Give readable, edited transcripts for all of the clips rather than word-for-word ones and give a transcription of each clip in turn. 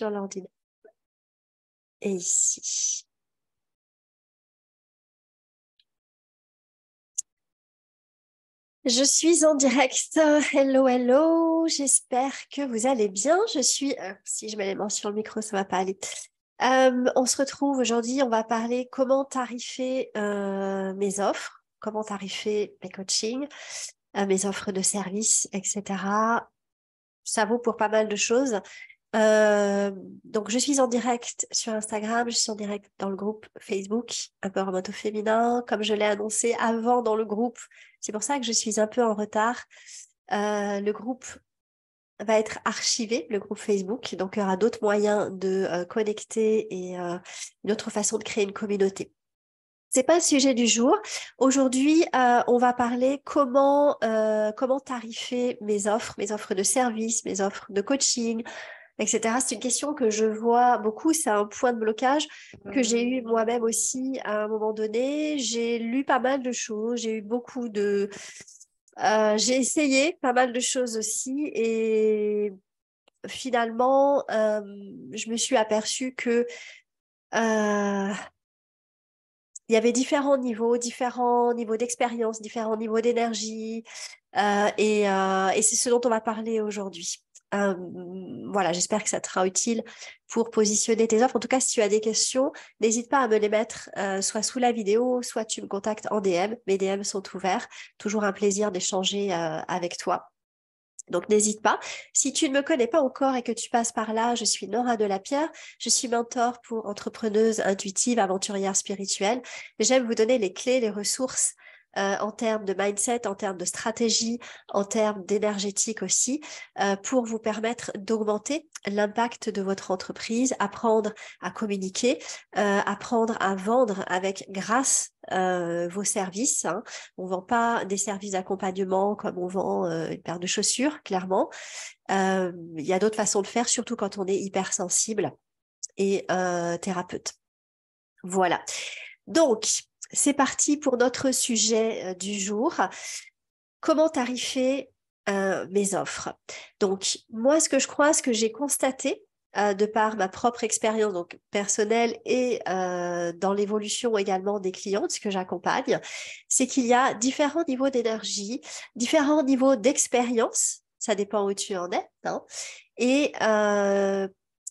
sur l'ordinateur. Et ici. Je suis en direct. Hello, hello. J'espère que vous allez bien. Si je mets les mains sur le micro, ça va pas aller. On se retrouve aujourd'hui. On va parler comment tarifer mes offres, comment tarifer mes coachings, mes offres de services, etc. Ça vaut pour pas mal de choses. Donc, je suis en direct sur Instagram, je suis en direct dans le groupe Facebook, un peu en moto féminin, comme je l'ai annoncé avant dans le groupe. C'est pour ça que je suis un peu en retard. Le groupe va être archivé, le groupe Facebook. Donc, il y aura d'autres moyens de connecter et une autre façon de créer une communauté. C'est pas le sujet du jour. Aujourd'hui, on va parler comment tarifer mes offres de service, mes offres de coaching, etc. C'est une question que je vois beaucoup. C'est un point de blocage que j'ai eu moi-même aussi à un moment donné. J'ai lu pas mal de choses. J'ai essayé pas mal de choses aussi et finalement, je me suis aperçue que il y avait différents niveaux d'expérience, différents niveaux d'énergie, et c'est ce dont on va parler aujourd'hui. Euh, voilà, j'espère que ça te sera utile pour positionner tes offres. En tout cas, si tu as des questions, n'hésite pas à me les mettre soit sous la vidéo, soit tu me contactes en DM. Mes DM sont ouverts. Toujours un plaisir d'échanger avec toi. Donc, n'hésite pas. Si tu ne me connais pas encore et que tu passes par là, je suis Nora Delapierre. Je suis mentor pour entrepreneuses intuitives, aventurières spirituelles. J'aime vous donner les clés, les ressources en termes de mindset, en termes de stratégie, en termes d'énergétique aussi, pour vous permettre d'augmenter l'impact de votre entreprise, apprendre à communiquer, apprendre à vendre avec grâce vos services. Hein. On ne vend pas des services d'accompagnement comme on vend une paire de chaussures, clairement. Il y a d'autres façons de faire, surtout quand on est hypersensible et thérapeute. Voilà. Donc, c'est parti pour notre sujet du jour. Comment tarifer mes offres? Donc, moi, ce que j'ai constaté de par ma propre expérience donc personnelle et dans l'évolution également des clientes que j'accompagne, c'est qu'il y a différents niveaux d'énergie, différents niveaux d'expérience, ça dépend où tu en es, hein, et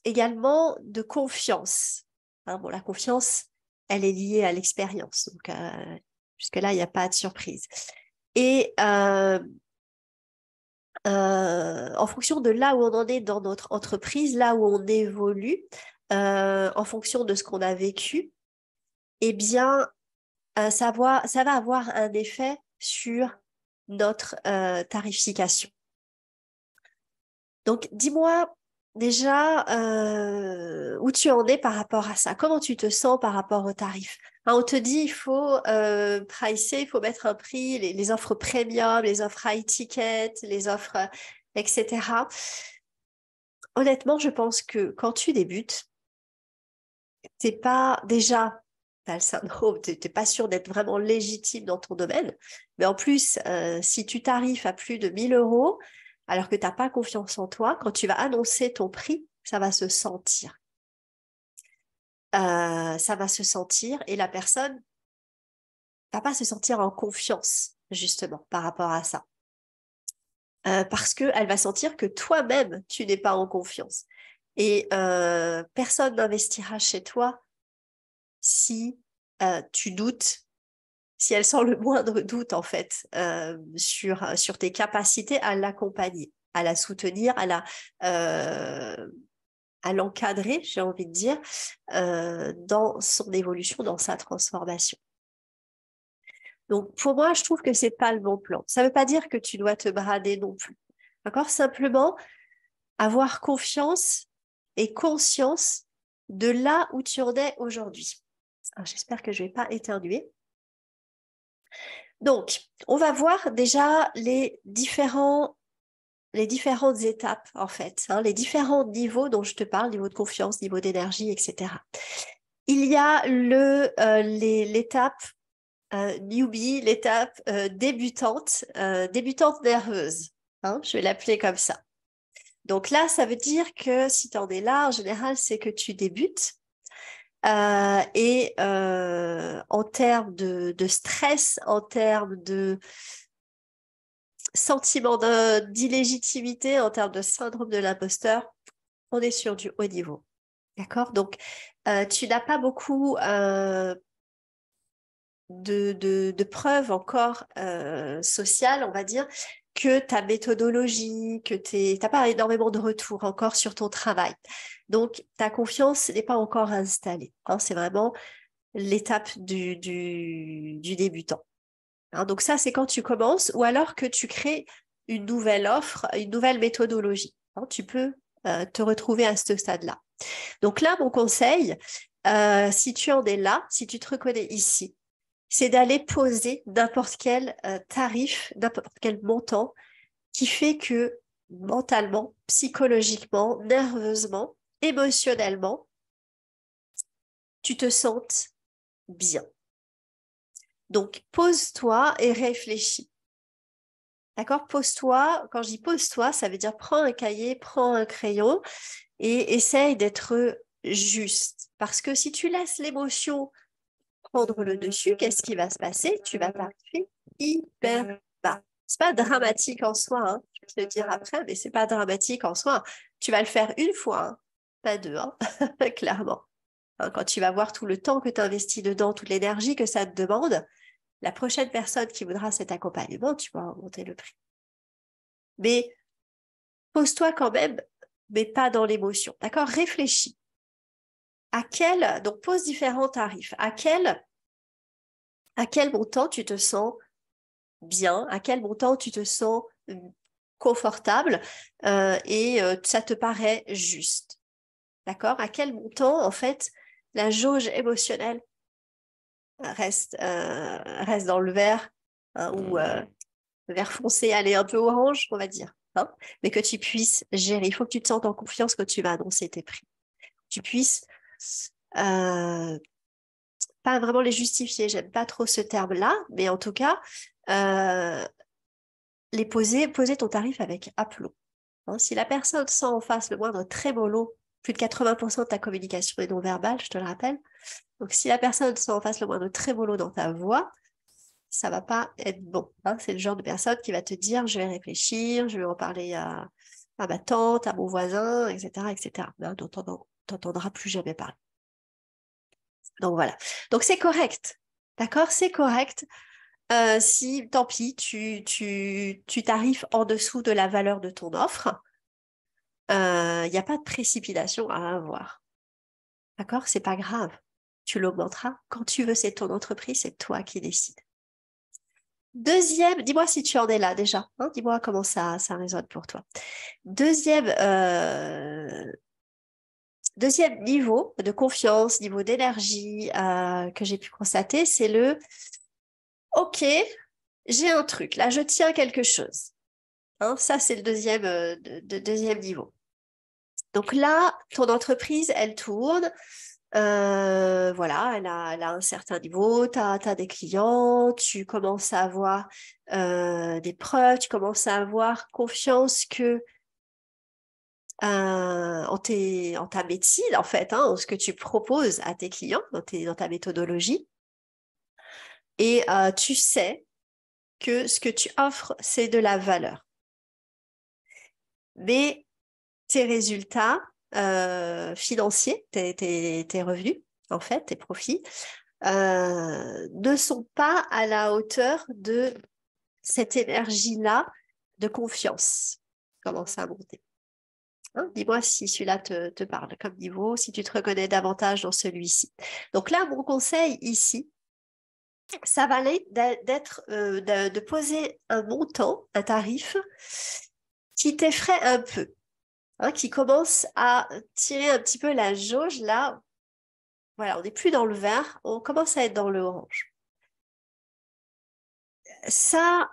également de confiance. Hein, bon, la confiance, elle est liée à l'expérience, donc jusque-là, il n'y a pas de surprise. Et en fonction de là où on en est dans notre entreprise, là où on évolue, en fonction de ce qu'on a vécu, eh bien, ça va avoir un effet sur notre tarification. Donc, dis-moi déjà où tu en es par rapport à ça. Comment tu te sens par rapport au tarif? Hein, on te dit il faut pricer, il faut mettre un prix, les offres premium, les offres high ticket, les offres, etc. Honnêtement, je pense que quand tu débutes, t'es pas déjà, t'as le syndrome, t'es pas sûr d'être vraiment légitime dans ton domaine. Mais en plus, si tu tarifes à plus de 1 000 € alors que t'as pas confiance en toi, quand tu vas annoncer ton prix, ça va se sentir. Ça va se sentir et la personne va pas se sentir en confiance, justement, par rapport à ça. Parce qu'elle va sentir que toi-même, tu n'es pas en confiance. Et personne n'investira chez toi si tu doutes, si elle sent le moindre doute, en fait, sur tes capacités à l'accompagner, à la soutenir, à l'encadrer, j'ai envie de dire, dans son évolution, dans sa transformation. Donc, pour moi, je trouve que c'est pas le bon plan. Ça ne veut pas dire que tu dois te brader non plus. D'accord? Simplement, avoir confiance et conscience de là où tu en es aujourd'hui. J'espère que je ne vais pas éternuer. Donc, on va voir déjà les différentes étapes, en fait, hein, les différents niveaux dont je te parle, niveau de confiance, niveau d'énergie, etc. Il y a l'étape newbie, l'étape débutante nerveuse. Hein, je vais l'appeler comme ça. Donc là, ça veut dire que si tu en es là, en général, c'est que tu débutes. En termes de stress, en termes de sentiment d'illégitimité, en termes de syndrome de l'imposteur, on est sur du haut niveau. D'accord? Donc, tu n'as pas beaucoup de preuves encore sociales, on va dire, que ta méthodologie, que t'as pas énormément de retours encore sur ton travail. Donc, ta confiance n'est pas encore installée. Hein, c'est vraiment l'étape du débutant. Hein, donc ça, c'est quand tu commences ou alors que tu crées une nouvelle offre, une nouvelle méthodologie. Hein, tu peux te retrouver à ce stade-là. Donc là, mon conseil, si tu en es là, si tu te reconnais ici, c'est d'aller poser n'importe quel tarif, n'importe quel montant qui fait que mentalement, psychologiquement, nerveusement, émotionnellement, tu te sentes bien. Donc, pose-toi et réfléchis. D'accord? Pose-toi. Quand je dis pose-toi, ça veut dire prends un cahier, prends un crayon et essaye d'être juste. Parce que si tu laisses l'émotion prendre le dessus, qu'est-ce qui va se passer? Tu vas partir hyper bas. C'est pas dramatique en soi, hein. Je vais te le dire après, mais c'est pas dramatique en soi. Tu vas le faire une fois, hein, pas deux, hein, clairement. Hein, quand tu vas voir tout le temps que tu investis dedans, toute l'énergie que ça te demande, la prochaine personne qui voudra cet accompagnement, tu vas augmenter le prix. Mais pose-toi quand même, mais pas dans l'émotion. D'accord? Réfléchis. Donc pose différents tarifs. À quel montant tu te sens bien, à quel montant tu te sens confortable ça te paraît juste. D'accord? À quel montant, en fait, la jauge émotionnelle reste dans le vert, hein, ou le vert foncé, aller un peu orange, on va dire. Hein, mais que tu puisses gérer. Il faut que tu te sentes en confiance quand tu vas annoncer tes prix. Tu puisses euh, pas vraiment les justifier, j'aime pas trop ce terme-là, mais en tout cas, euh, poser ton tarif avec aplomb. Hein, si la personne sent en face le moindre trémolo, plus de 80% de ta communication est non verbale, je te le rappelle. Donc, si la personne sent en face le moindre trémolo dans ta voix, ça va pas être bon. Hein. C'est le genre de personne qui va te dire, je vais réfléchir, je vais en parler à ma tante, à mon voisin, etc., etc. Hein, dont on n'entendra plus jamais parler. Donc voilà. Donc c'est correct. D'accord? C'est correct. Si, tant pis, tu tarifes en dessous de la valeur de ton offre, il n'y a pas de précipitation à avoir. D'accord? C'est pas grave. Tu l'augmenteras quand tu veux, c'est ton entreprise, c'est toi qui décides. Deuxième, dis-moi si tu en es là déjà. Hein, dis-moi comment ça résonne pour toi. Deuxième niveau de confiance, niveau d'énergie que j'ai pu constater, c'est le OK, j'ai un truc, là je tiens quelque chose. Hein, ça, c'est le deuxième niveau. Donc là, ton entreprise, elle tourne. Voilà, elle a un certain niveau, tu as des clients, tu commences à avoir des preuves, tu commences à avoir confiance que en ta médecine, en fait, hein, en ce que tu proposes à tes clients, dans ta méthodologie. Et tu sais que ce que tu offres, c'est de la valeur. Mais tes résultats financiers, tes revenus, en fait, tes profits, ne sont pas à la hauteur de cette énergie-là de confiance. Commence à monter. Hein, dis-moi si celui-là te parle comme niveau, si tu te reconnais davantage dans celui-ci. Donc là, mon conseil ici, ça va aller de poser un montant, un tarif qui t'effraie un peu, hein, qui commence à tirer un petit peu la jauge là. Voilà, on n'est plus dans le vert, on commence à être dans le orange. Ça,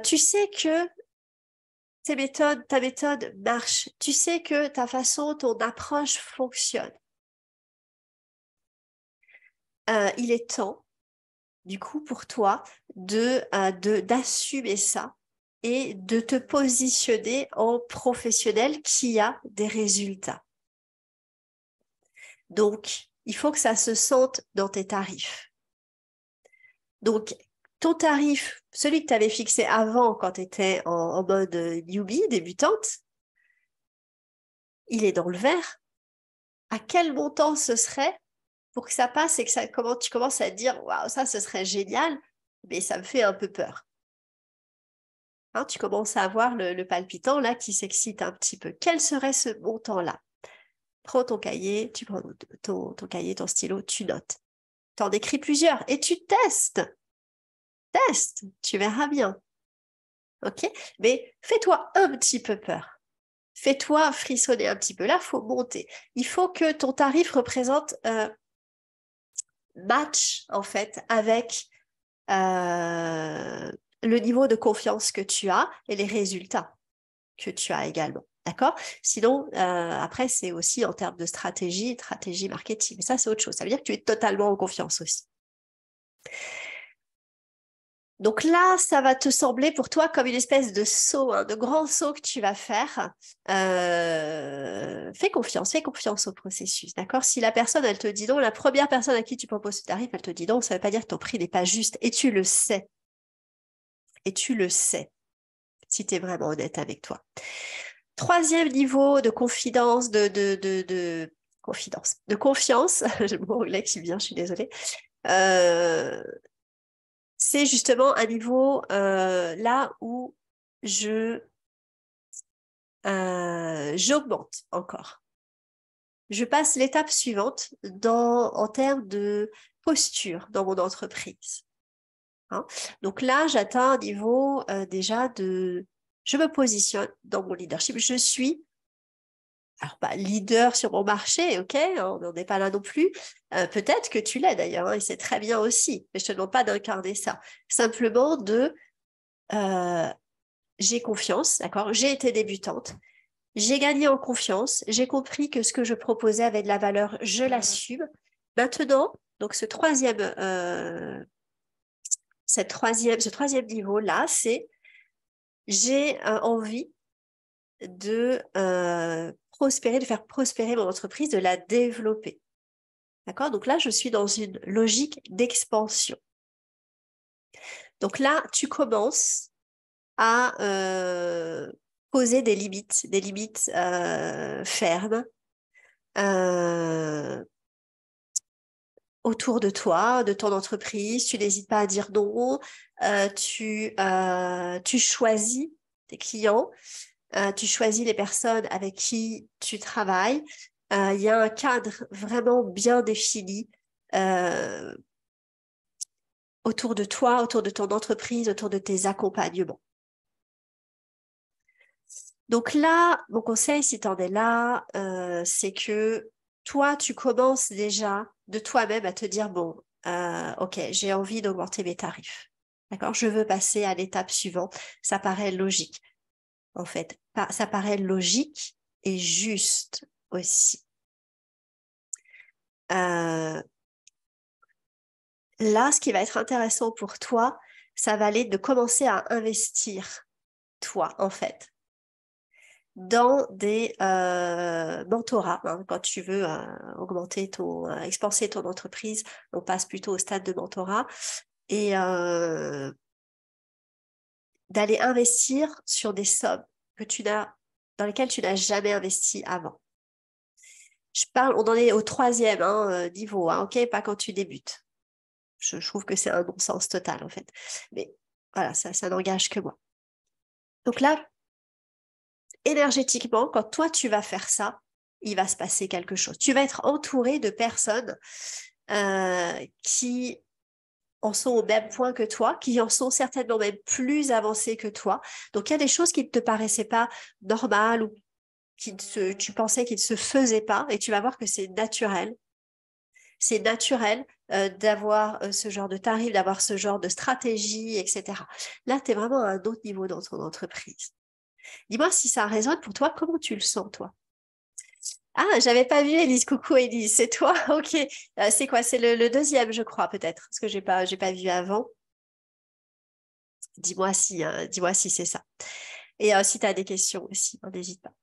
tu sais que ta méthode marche. Tu sais que ta façon, ton approche fonctionne. Il est temps, du coup, pour toi d'assumer ça et de te positionner en professionnel qui a des résultats. Donc, il faut que ça se sente dans tes tarifs. Donc, ton tarif, celui que tu avais fixé avant quand tu étais en mode newbie, débutante, il est dans le vert. À quel montant ce serait pour que ça passe et que comment tu commences à te dire waouh, ça, ce serait génial, mais ça me fait un peu peur. Hein, tu commences à avoir le palpitant là qui s'excite un petit peu. Quel serait ce montant-là? Prends ton cahier, tu prends ton cahier, ton stylo, tu notes. Tu en écris plusieurs et tu testes. Teste, tu verras bien. OK? Mais fais-toi un petit peu peur. Fais-toi frissonner un petit peu. Là, il faut monter. Il faut que ton tarif représente match, en fait, avec le niveau de confiance que tu as et les résultats que tu as également. D'accord? Sinon, après, c'est aussi en termes de stratégie marketing. Mais ça, c'est autre chose. Ça veut dire que tu es totalement en confiance aussi. Donc là, ça va te sembler pour toi comme une espèce de saut, de grand saut que tu vas faire. Fais confiance au processus, d'accord? Si la personne, elle te dit non, la première personne à qui tu proposes ce tarif, elle te dit non, ça ne veut pas dire que ton prix n'est pas juste. Et tu le sais. Et tu le sais, si tu es vraiment honnête avec toi. Troisième niveau de confidence, de confiance, j'ai le mot anglais qui vient, je suis désolée. C'est justement un niveau là où j'augmente encore. Je passe l'étape suivante en termes de posture dans mon entreprise. Hein. Donc là, j'atteins un niveau déjà je me positionne dans mon leadership. Je suis alors, leader sur mon marché, ok, on n'en est pas là non plus. Peut-être que tu l'es d'ailleurs, hein, et c'est très bien aussi. Mais je te demande pas d'incarner ça. Simplement j'ai confiance, d'accord. J'ai été débutante, j'ai gagné en confiance, j'ai compris que ce que je proposais avait de la valeur, je l'assume. Maintenant, donc ce troisième niveau là, c'est j'ai envie de prospérer, de faire prospérer mon entreprise, de la développer. D'accord? Donc là, je suis dans une logique d'expansion. Donc là, tu commences à poser des limites fermes autour de toi, de ton entreprise. Tu n'hésites pas à dire non. Tu choisis tes clients. Tu choisis les personnes avec qui tu travailles. Il y a un cadre vraiment bien défini autour de toi, autour de ton entreprise, autour de tes accompagnements. Donc là, mon conseil, si tu en es là, c'est que toi, tu commences déjà de toi-même à te dire, bon, ok, j'ai envie d'augmenter mes tarifs. D'accord? Je veux passer à l'étape suivante. Ça paraît logique. En fait, ça paraît logique et juste aussi. Là, ce qui va être intéressant pour toi, ça va aller de commencer à investir, toi, en fait, dans des mentorats. Hein, quand tu veux expanser ton entreprise, on passe plutôt au stade de mentorat et d'aller investir sur des sommes dans lesquelles tu n'as jamais investi avant. On en est au troisième niveau, hein, ok, pas quand tu débutes. Je trouve que c'est un non-sens total en fait. Mais voilà, ça n'engage que moi. Donc là, énergétiquement, quand toi tu vas faire ça, il va se passer quelque chose. Tu vas être entouré de personnes qui en sont au même point que toi, qui en sont certainement même plus avancées que toi. Donc il y a des choses qui ne te paraissaient pas normales ou tu pensais qu'ils ne se faisaient pas et tu vas voir que c'est naturel. C'est naturel d'avoir ce genre de tarif, d'avoir ce genre de stratégie, etc. Là, tu es vraiment à un autre niveau dans ton entreprise. Dis-moi si ça résonne pour toi, comment tu le sens, toi? Ah, j'avais pas vu Élise. Coucou Élise, c'est toi? Ok. C'est quoi? C'est le deuxième, je crois, peut-être, parce que j'ai pas vu avant. Dis-moi si, hein, dis-moi si c'est ça. Et si tu as des questions aussi, n'hésite pas.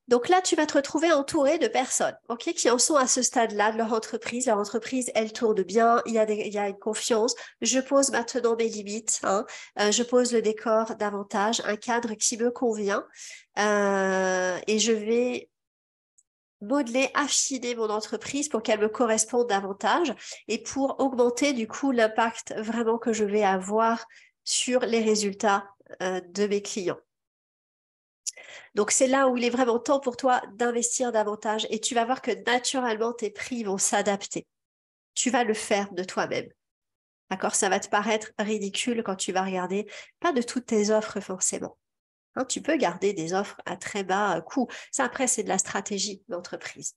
Donc là, tu vas te retrouver entouré de personnes, ok, qui en sont à ce stade-là de leur entreprise. Leur entreprise, elle tourne bien, il y a une confiance. Je pose maintenant mes limites, hein. Je pose le décor davantage, un cadre qui me convient, et je vais modeler, affiner mon entreprise pour qu'elle me corresponde davantage et pour augmenter du coup l'impact vraiment que je vais avoir sur les résultats de mes clients. Donc, c'est là où il est vraiment temps pour toi d'investir davantage et tu vas voir que naturellement, tes prix vont s'adapter. Tu vas le faire de toi-même. D'accord? Ça va te paraître ridicule quand tu vas regarder, pas de toutes tes offres forcément. Hein, tu peux garder des offres à très bas coût. Ça, après, c'est de la stratégie d'entreprise.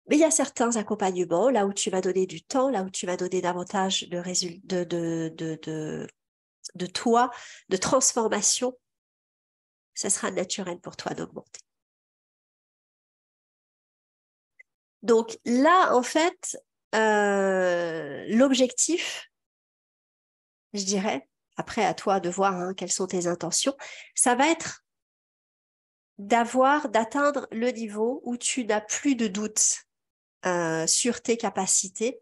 Mais il y a certains accompagnements, là où tu vas donner du temps, là où tu vas donner davantage de toi, de transformation, ça sera naturel pour toi d'augmenter. Donc là, en fait, l'objectif, je dirais, après à toi de voir hein, quelles sont tes intentions, ça va être d'atteindre le niveau où tu n'as plus de doute sur tes capacités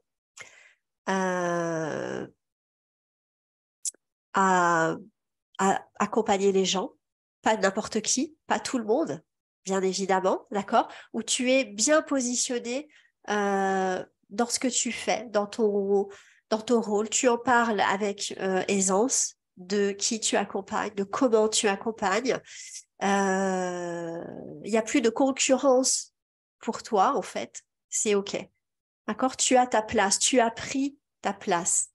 euh, à, à accompagner les gens, pas n'importe qui, pas tout le monde, bien évidemment, d'accord, où tu es bien positionné dans ce que tu fais, dans ton rôle, tu en parles avec aisance de qui tu accompagnes, de comment tu accompagnes. Il n'y a plus de concurrence pour toi, en fait. C'est OK. D'accord? Tu as ta place, tu as pris ta place.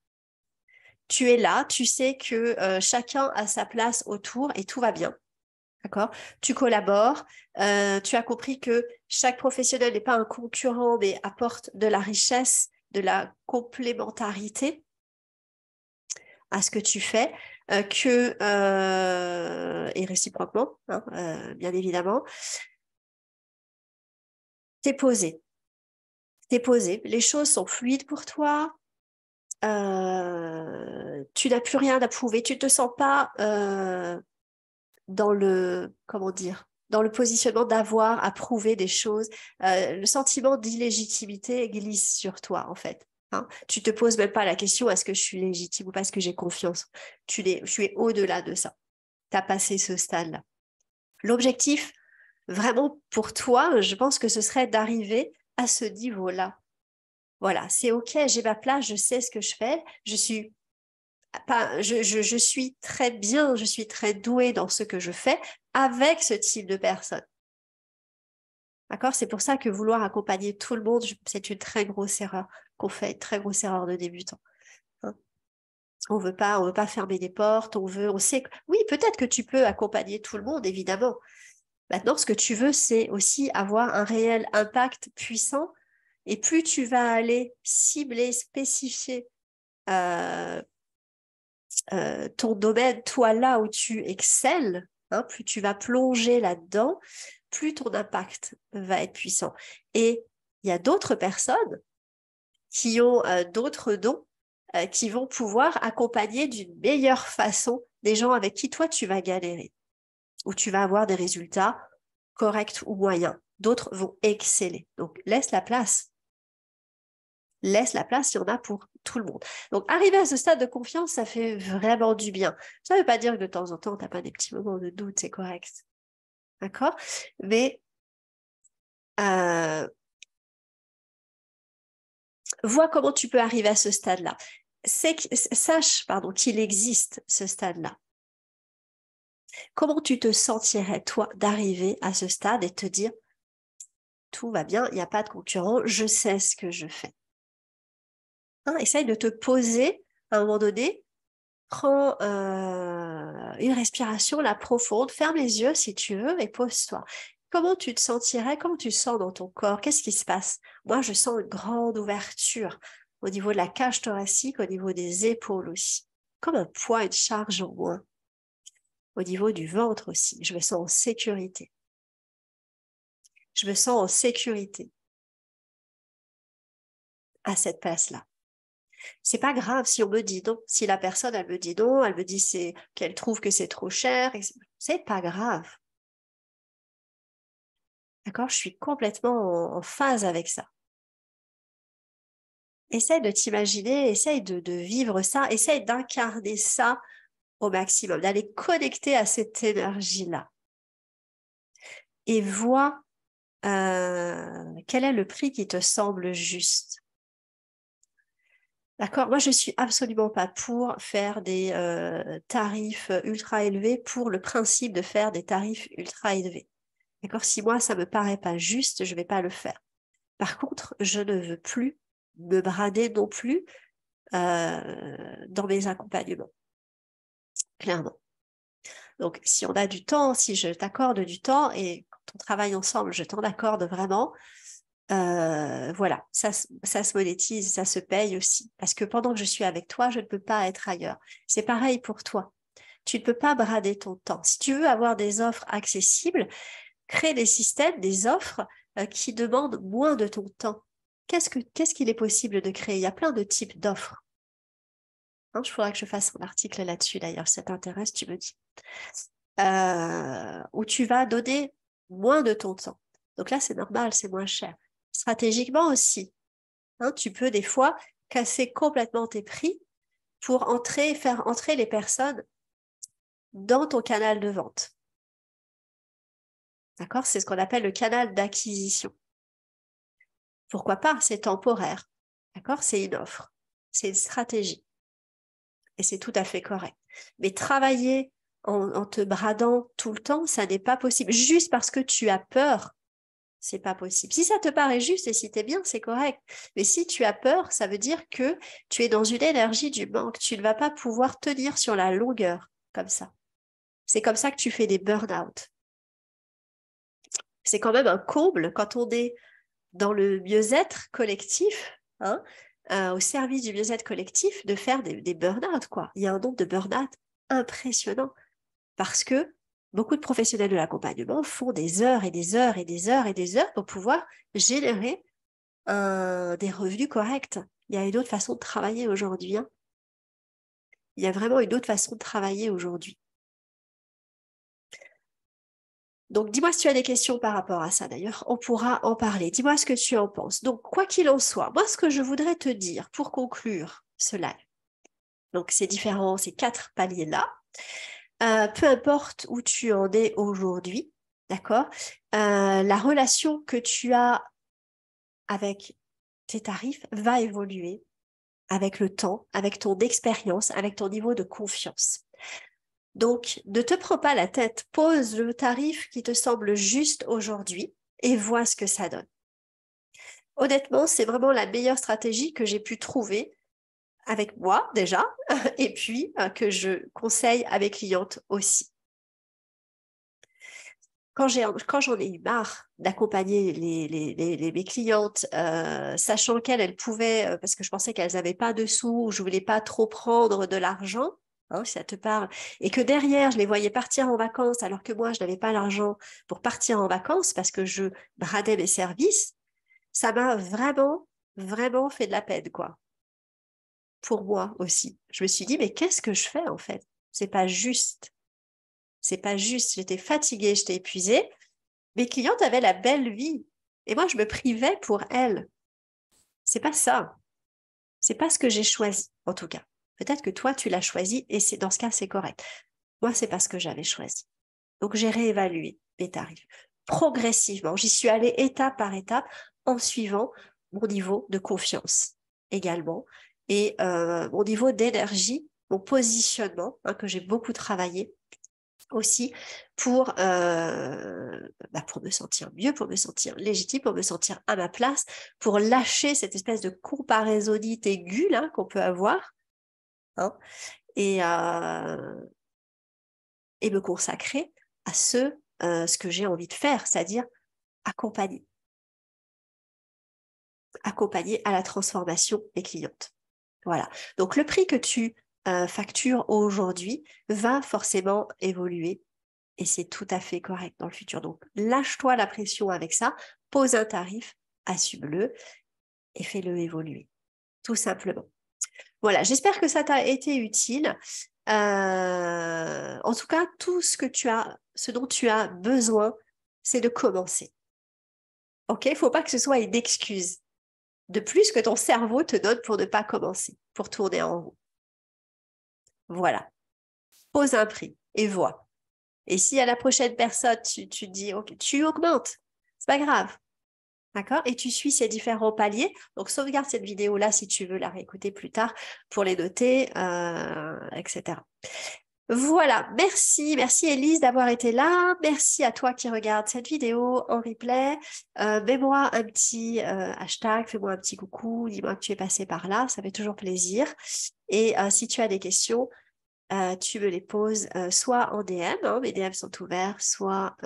Tu es là, tu sais que chacun a sa place autour et tout va bien. D'accord? Tu collabores, tu as compris que chaque professionnel n'est pas un concurrent, mais apporte de la richesse, de la complémentarité à ce que tu fais, et réciproquement, hein, bien évidemment, t'es posé. T'es posé. Les choses sont fluides pour toi. Tu n'as plus rien à prouver. Tu ne te sens pas dans le, comment dire, dans le positionnement d'avoir à prouver des choses. Le sentiment d'illégitimité glisse sur toi, en fait. Hein. Tu te poses même pas la question, est-ce que je suis légitime ou pas, est-ce que j'ai confiance? Tu es au-delà de ça. Tu as passé ce stade-là. L'objectif, vraiment pour toi, je pense que ce serait d'arriver à ce niveau-là. Voilà, c'est OK, j'ai ma place, je sais ce que je fais, je suis très bien, je suis très douée dans ce que je fais avec ce type de personne. D'accord? C'est pour ça que vouloir accompagner tout le monde, c'est une très grosse erreur qu'on fait, une très grosse erreur de débutant. Hein. On veut pas fermer des portes, on sait que, oui, peut-être que tu peux accompagner tout le monde, évidemment. Maintenant, ce que tu veux, c'est aussi avoir un réel impact puissant. Et plus tu vas aller cibler, spécifier euh, ton domaine, toi là où tu excelles, hein, plus tu vas plonger là-dedans, plus ton impact va être puissant. Et il y a d'autres personnes qui ont d'autres dons qui vont pouvoir accompagner d'une meilleure façon des gens avec qui toi tu vas galérer, où tu vas avoir des résultats corrects ou moyens. D'autres vont exceller. Donc laisse la place. Laisse la place, il y en a pour tout le monde. Donc, arriver à ce stade de confiance, ça fait vraiment du bien. Ça ne veut pas dire que de temps en temps, tu n'as pas des petits moments de doute, c'est correct. D'accord? Mais euh, vois comment tu peux arriver à ce stade-là. Sache qu'il existe ce stade-là. Comment tu te sentirais, toi, d'arriver à ce stade et te dire, tout va bien, il n'y a pas de concurrent, je sais ce que je fais. Hein, essaye de te poser à un moment donné. Prends une respiration là profonde, ferme les yeux si tu veux et pose-toi. Comment tu te sentirais, comment tu sens dans ton corps, qu'est-ce qui se passe? Moi, je sens une grande ouverture au niveau de la cage thoracique, au niveau des épaules aussi, comme un poids, une charge en moins. Au niveau du ventre aussi, je me sens en sécurité. Je me sens en sécurité à cette place-là. C'est pas grave si on me dit non. Si la personne, elle me dit non, elle me dit qu'elle trouve que c'est trop cher, c'est pas grave. D'accord? Je suis complètement en phase avec ça. Essaye de t'imaginer, essaye de vivre ça, essaye d'incarner ça au maximum, d'aller connecter à cette énergie-là. Et vois quel est le prix qui te semble juste. D'accord? Moi, je suis absolument pas pour faire des tarifs ultra élevés pour le principe de faire des tarifs ultra élevés. D'accord? Si moi, ça me paraît pas juste, je vais pas le faire. Par contre, je ne veux plus me brader non plus dans mes accompagnements, clairement. Donc, si on a du temps, si je t'accorde du temps et quand on travaille ensemble, je t'en accorde vraiment, voilà, ça se monétise, ça se paye aussi. Parce que pendant que je suis avec toi, je ne peux pas être ailleurs. C'est pareil pour toi. Tu ne peux pas brader ton temps. Si tu veux avoir des offres accessibles, crée des systèmes, des offres qui demandent moins de ton temps. Qu'est-ce qu'il est possible de créer? Il y a plein de types d'offres. Hein, je faudrait que je fasse un article là-dessus d'ailleurs. Si ça t'intéresse, tu me dis. Où tu vas donner moins de ton temps. Donc là, c'est normal, c'est moins cher. Stratégiquement aussi, hein, tu peux des fois casser complètement tes prix pour faire entrer les personnes dans ton canal de vente. D'accord? C'est ce qu'on appelle le canal d'acquisition. Pourquoi pas? C'est temporaire. D'accord? C'est une offre. C'est une stratégie. Et c'est tout à fait correct. Mais travailler en te bradant tout le temps, ça n'est pas possible. Juste parce que tu as peur, c'est pas possible. Si ça te paraît juste et si tu es bien, c'est correct. Mais si tu as peur, ça veut dire que tu es dans une énergie du manque. Tu ne vas pas pouvoir tenir sur la longueur comme ça. C'est comme ça que tu fais des burn-out. C'est quand même un comble quand on est dans le mieux-être collectif, hein, au service du mieux-être collectif, de faire des burn-out, quoi. Il y a un nombre de burn-out impressionnant parce que beaucoup de professionnels de l'accompagnement font des heures et des heures et des heures et des heures pour pouvoir générer des revenus corrects. Il y a une autre façon de travailler aujourd'hui, hein. Il y a vraiment une autre façon de travailler aujourd'hui. Donc, dis-moi si tu as des questions par rapport à ça. D'ailleurs, on pourra en parler. Dis-moi ce que tu en penses. Donc, quoi qu'il en soit, moi, ce que je voudrais te dire pour conclure ce live, donc ces 4 paliers-là, peu importe où tu en es aujourd'hui, d'accord, la relation que tu as avec tes tarifs va évoluer avec le temps, avec ton expérience, avec ton niveau de confiance. Donc, ne te prends pas la tête, pose le tarif qui te semble juste aujourd'hui et vois ce que ça donne. Honnêtement, c'est vraiment la meilleure stratégie que j'ai pu trouver avec moi déjà, et puis que je conseille à mes clientes aussi. Quand j'en ai eu marre d'accompagner mes clientes, sachant qu'elles pouvaient, parce que je pensais qu'elles n'avaient pas de sous, je voulais pas trop prendre de l'argent, hein, si ça te parle, et que derrière, je les voyais partir en vacances, alors que moi, je n'avais pas l'argent pour partir en vacances parce que je bradais mes services, ça m'a vraiment, vraiment fait de la peine, quoi. Pour moi aussi. Je me suis dit, mais qu'est-ce que je fais en fait? C'est pas juste. C'est pas juste. J'étais fatiguée, j'étais épuisée. Mes clientes avaient la belle vie. Et moi, je me privais pour elles. C'est pas ça. C'est pas ce que j'ai choisi, en tout cas. Peut-être que toi, tu l'as choisi et dans ce cas, c'est correct. Moi, c'est pas ce que j'avais choisi. Donc, j'ai réévalué mes tarifs progressivement. J'y suis allée étape par étape en suivant mon niveau de confiance également et mon niveau d'énergie, mon positionnement, hein, que j'ai beaucoup travaillé aussi pour me sentir mieux, pour me sentir légitime, pour me sentir à ma place, pour lâcher cette espèce de comparaisonnite aiguë là qu'on peut avoir, hein, et, euh, et me consacrer à ce que j'ai envie de faire, c'est-à-dire accompagner, accompagner à la transformation des clientes. Voilà. Donc le prix que tu factures aujourd'hui va forcément évoluer et c'est tout à fait correct dans le futur. Donc lâche-toi la pression avec ça, pose un tarif, assume-le et fais-le évoluer, tout simplement. Voilà, j'espère que ça t'a été utile. En tout cas, tout ce dont tu as besoin, c'est de commencer. OK? Il ne faut pas que ce soit une excuse de plus que ton cerveau te donne pour ne pas commencer, pour tourner en rond. Voilà. Pose un prix et vois. Et si à la prochaine personne, tu dis, OK, tu augmentes, c'est pas grave. D'accord? Et tu suis ces différents paliers. Donc, sauvegarde cette vidéo-là si tu veux la réécouter plus tard pour les noter, etc. Voilà, merci Elise d'avoir été là. Merci à toi qui regarde cette vidéo en replay. Mets-moi un petit hashtag, fais-moi un petit coucou, dis-moi que tu es passé par là, ça fait toujours plaisir. Et si tu as des questions, tu me les poses soit en DM, hein, mes DM sont ouverts, soit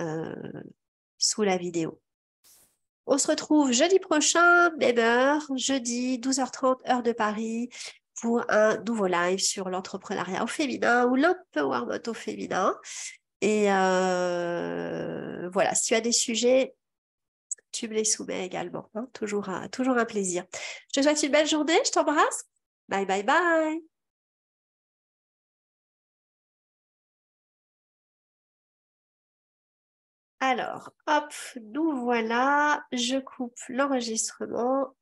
sous la vidéo. On se retrouve jeudi prochain, même heure, jeudi 12h30, heure de Paris, pour un nouveau live sur l'entrepreneuriat au féminin ou l'empowerment au féminin. Et voilà, si tu as des sujets, tu me les soumets également, hein. Toujours un plaisir. Je te souhaite une belle journée, je t'embrasse. Bye bye bye. Alors, hop, nous voilà. Je coupe l'enregistrement.